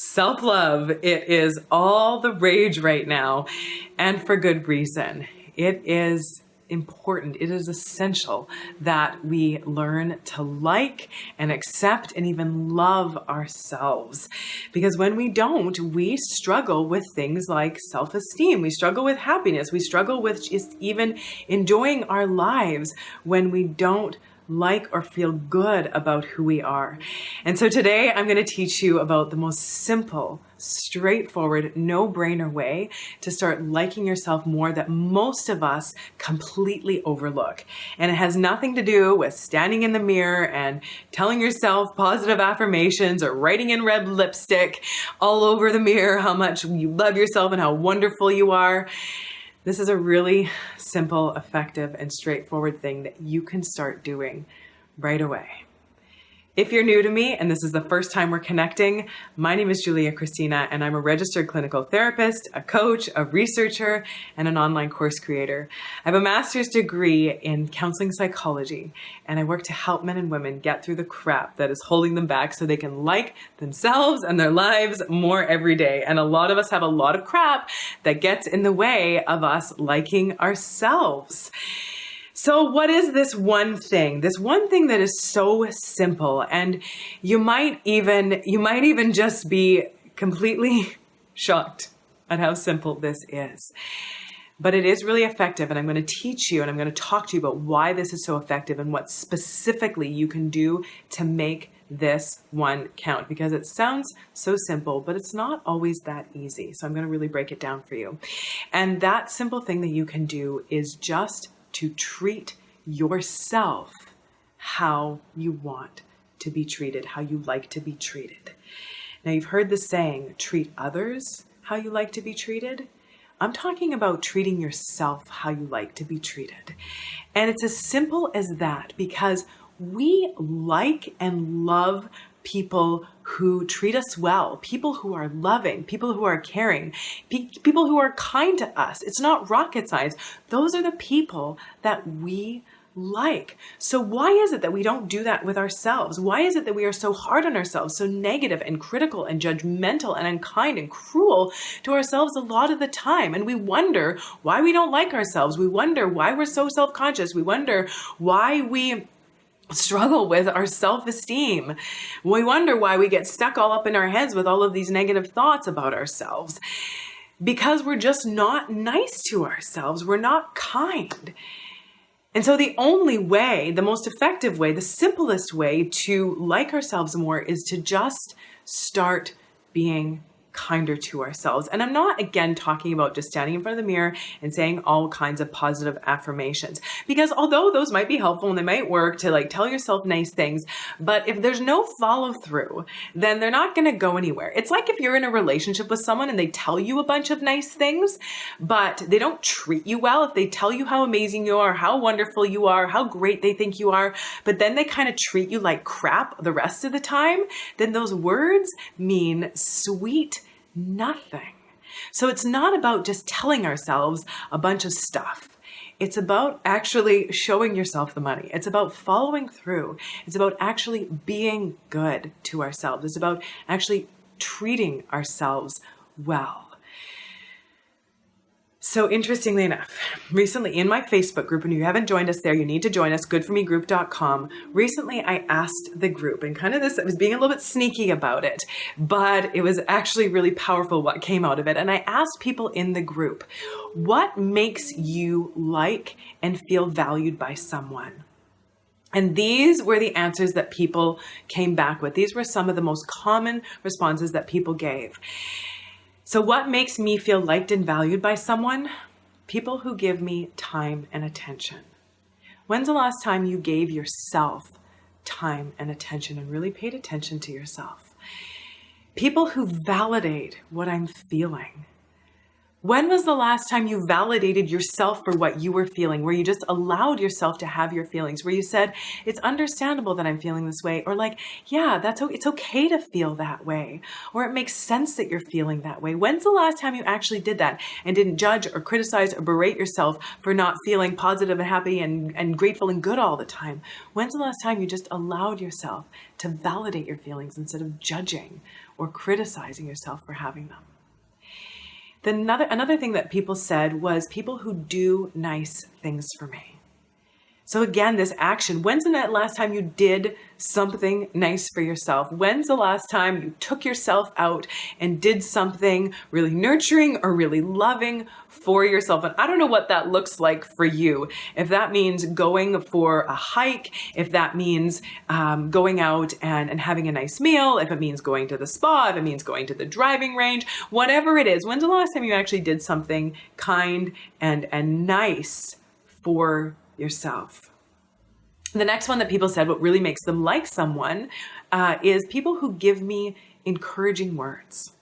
Self-love, it is all the rage right now, and for good reason. It is important, it is essential that we learn to like and accept and even love ourselves. Because when we don't, we struggle with things like self-esteem, we struggle with happiness, we struggle with just even enjoying our lives when we don't like or feel good about who we are. And so today I'm going to teach you about the most simple, straightforward, no-brainer way to start liking yourself more that most of us completely overlook. And it has nothing to do with standing in the mirror and telling yourself positive affirmations or writing in red lipstick all over the mirror how much you love yourself and how wonderful you are. This is a really simple, effective, and straightforward thing that you can start doing right away. If you're new to me and this is the first time we're connecting, my name is Kristina, and I'm a registered clinical therapist, a coach, a researcher, and an online course creator. I have a master's degree in counseling psychology, and I work to help men and women get through the crap that is holding them back so they can like themselves and their lives more every day. And a lot of us have a lot of crap that gets in the way of us liking ourselves. So what is this one thing? This one thing that is so simple, and you might even just be completely shocked at how simple this is. But it is really effective, and I'm going to teach you and I'm going to talk to you about why this is so effective and what specifically you can do to make this one count, because it sounds so simple, but it's not always that easy. So I'm going to really break it down for you. And that simple thing that you can do is just to treat yourself how you want to be treated, how you like to be treated. Now, you've heard the saying, treat others how you like to be treated. I'm talking about treating yourself how you like to be treated. And it's as simple as that, because we like and love people who treat us well, people who are loving, people who are caring, people who are kind to us. It's not rocket science. Those are the people that we like. So why is it that we don't do that with ourselves? Why is it that we are so hard on ourselves, so negative and critical and judgmental and unkind and cruel to ourselves a lot of the time? And we wonder why we don't like ourselves. We wonder why we're so self-conscious. We wonder why we struggle with our self-esteem. We wonder why we get stuck all up in our heads with all of these negative thoughts about ourselves. Because we're just not nice to ourselves. We're not kind. And so the only way, the most effective way, the simplest way to like ourselves more is to just start being kinder to ourselves. And I'm not, again, talking about just standing in front of the mirror and saying all kinds of positive affirmations, because although those might be helpful and they might work to tell yourself nice things, but if there's no follow through, then they're not going to go anywhere. It's like if you're in a relationship with someone and they tell you a bunch of nice things, but they don't treat you well. If they tell you how amazing you are, how wonderful you are, how great they think you are, but then they kind of treat you like crap the rest of the time, then those words mean sweet nothing. So it's not about just telling ourselves a bunch of stuff. It's about actually showing yourself the money. It's about following through. It's about actually being good to ourselves. It's about actually treating ourselves well. So interestingly enough, recently in my Facebook group, and if you haven't joined us there, you need to join us, goodformegroup.com. Recently, I asked the group, and I was being a little bit sneaky about it, but it was actually really powerful what came out of it. And I asked people in the group, what makes you like and feel valued by someone? And these were the answers that people came back with. These were some of the most common responses that people gave. So what makes me feel liked and valued by someone? People who give me time and attention. When's the last time you gave yourself time and attention and really paid attention to yourself? People who validate what I'm feeling. When was the last time you validated yourself for what you were feeling, where you just allowed yourself to have your feelings, where you said, it's understandable that I'm feeling this way, or like, yeah, it's okay to feel that way, or it makes sense that you're feeling that way. When's the last time you actually did that and didn't judge or criticize or berate yourself for not feeling positive and happy and grateful and good all the time? When's the last time you just allowed yourself to validate your feelings instead of judging or criticizing yourself for having them? Another thing that people said was people who do nice things for me. So again, this action, when's the last time you did something nice for yourself? When's the last time you took yourself out and did something really nurturing or really loving for yourself? And I don't know what that looks like for you. If that means going for a hike, if that means going out and having a nice meal, if it means going to the spa, if it means going to the driving range, whatever it is, when's the last time you actually did something kind and nice for yourself? The next one that people said, what really makes them like someone, is people who give me encouraging words.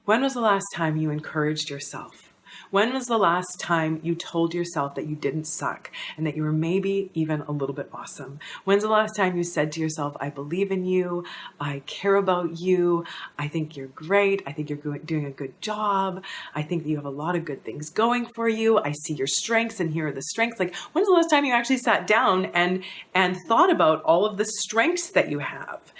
When was the last time you encouraged yourself? When was the last time you told yourself that you didn't suck and that you were maybe even a little bit awesome? When's the last time you said to yourself, I believe in you, I care about you, I think you're great, I think you're doing a good job, I think that you have a lot of good things going for you, I see your strengths and here are the strengths. Like, when's the last time you actually sat down and thought about all of the strengths that you have?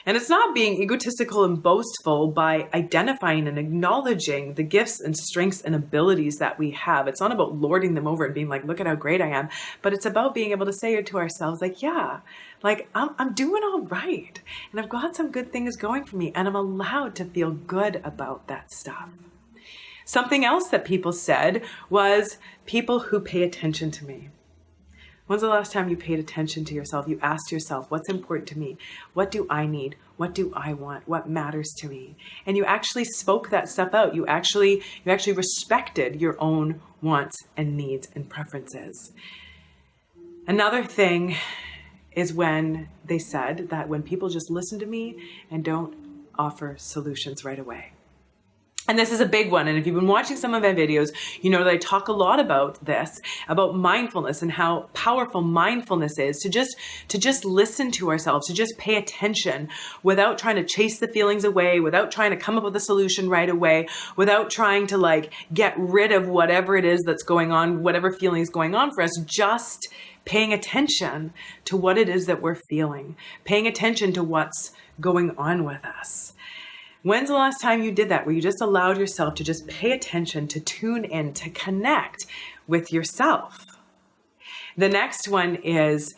And it's not being egotistical and boastful by identifying and acknowledging the gifts and strengths and abilities that we have. It's not about lording them over and being like, look at how great I am. But it's about being able to say it to ourselves, like, yeah, like I'm doing all right. And I've got some good things going for me. And I'm allowed to feel good about that stuff. Something else that people said was people who pay attention to me. When's the last time you paid attention to yourself? You asked yourself, what's important to me? What do I need? What do I want? What matters to me? And you actually spoke that stuff out. You actually respected your own wants and needs and preferences. Another thing is when they said that when people just listen to me and don't offer solutions right away. And this is a big one. And if you've been watching some of my videos, you know that I talk a lot about this, about mindfulness and how powerful mindfulness is to just listen to ourselves, to just pay attention without trying to chase the feelings away, without trying to come up with a solution right away, without trying to like get rid of whatever it is that's going on, whatever feeling is going on for us, just paying attention to what it is that we're feeling, paying attention to what's going on with us. When's the last time you did that, where you just allowed yourself to just pay attention, to tune in, to connect with yourself? The next one is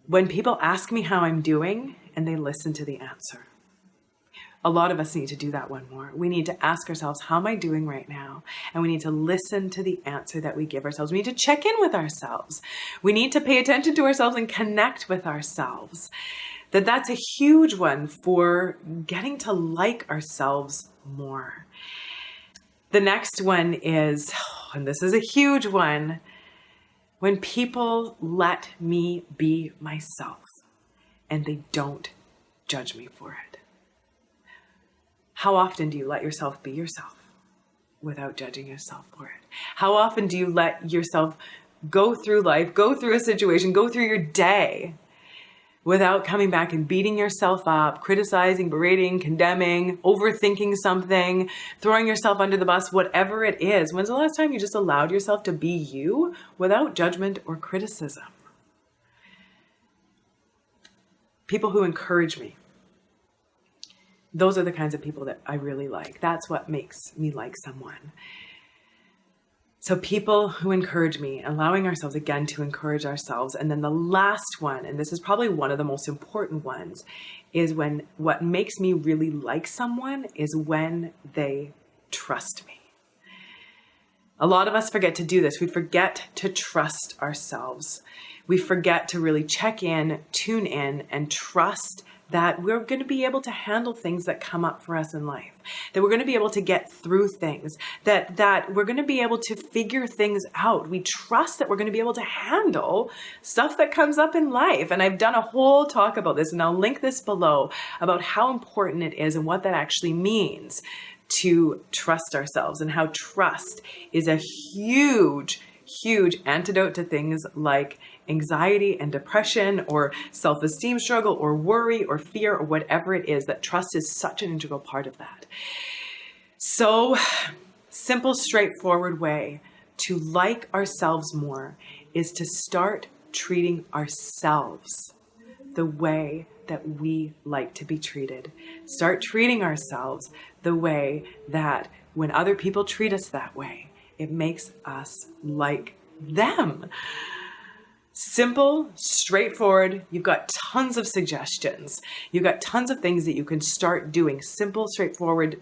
when people ask me how I'm doing and they listen to the answer. A lot of us need to do that one more. We need to ask ourselves, how am I doing right now? And we need to listen to the answer that we give ourselves. We need to check in with ourselves. We need to pay attention to ourselves and connect with ourselves. That's a huge one for getting to like ourselves more. The next one is, and this is a huge one, when people let me be myself and they don't judge me for it. How often do you let yourself be yourself without judging yourself for it? How often do you let yourself go through life, go through a situation, go through your day without coming back and beating yourself up, criticizing, berating, condemning, overthinking something, throwing yourself under the bus, whatever it is? When's the last time you just allowed yourself to be you without judgment or criticism? People who encourage me. Those are the kinds of people that I really like. That's what makes me like someone. So people who encourage me, allowing ourselves again to encourage ourselves. And then the last one, and this is probably one of the most important ones, is when what makes me really like someone is when they trust me. A lot of us forget to do this. We forget to trust ourselves. We forget to really check in, tune in, and trust that we're going to be able to handle things that come up for us in life, that we're going to be able to get through things, that we're going to be able to figure things out. We trust that we're going to be able to handle stuff that comes up in life. And I've done a whole talk about this, and I'll link this below, about how important it is and what that actually means to trust ourselves, and how trust is a huge antidote to things like anxiety and depression, or self-esteem struggle, or worry, or fear, or whatever it is. That trust is such an integral part of that. So simple, straightforward way to like ourselves more is to start treating ourselves the way that we like to be treated. Start treating ourselves the way that when other people treat us that way, it makes us like them. Simple, straightforward. You've got tons of suggestions. You've got tons of things that you can start doing. Simple, straightforward,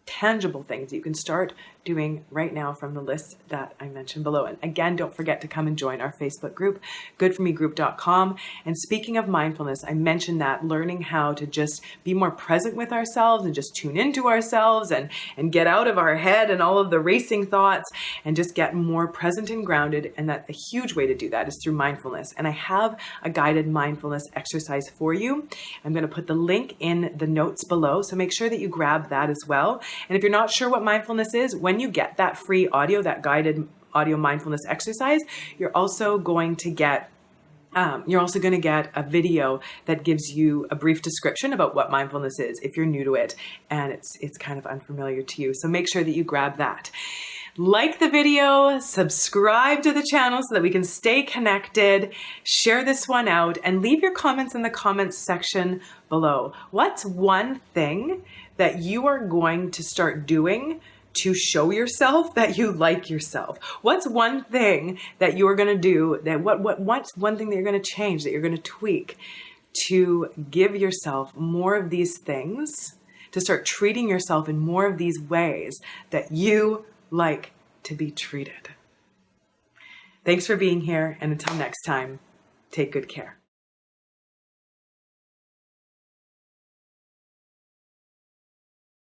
tangible things that you can start doing right now from the list that I mentioned below. And again, don't forget to come and join our Facebook group, goodformegroup.com. And speaking of mindfulness, I mentioned that learning how to just be more present with ourselves and just tune into ourselves and get out of our head and all of the racing thoughts and just get more present and grounded. And that a huge way to do that is through mindfulness. And I have a guided mindfulness exercise for you. I'm going to put the link in the notes below. So make sure that you grab that as well. And if you're not sure what mindfulness is, when you get that free audio, that guided audio mindfulness exercise, you're also going to get a video that gives you a brief description about what mindfulness is if you're new to it and it's kind of unfamiliar to you. So make sure that you grab that. Like the video, subscribe to the channel so that we can stay connected, share this one out, and leave your comments in the comments section below. What's one thing that you are going to start doing to show yourself that you like yourself? What's one thing that you're going to do, what's one thing that you're going to change, that you're going to tweak to give yourself more of these things, to start treating yourself in more of these ways that you like to be treated? Thanks for being here, and until next time, take good care.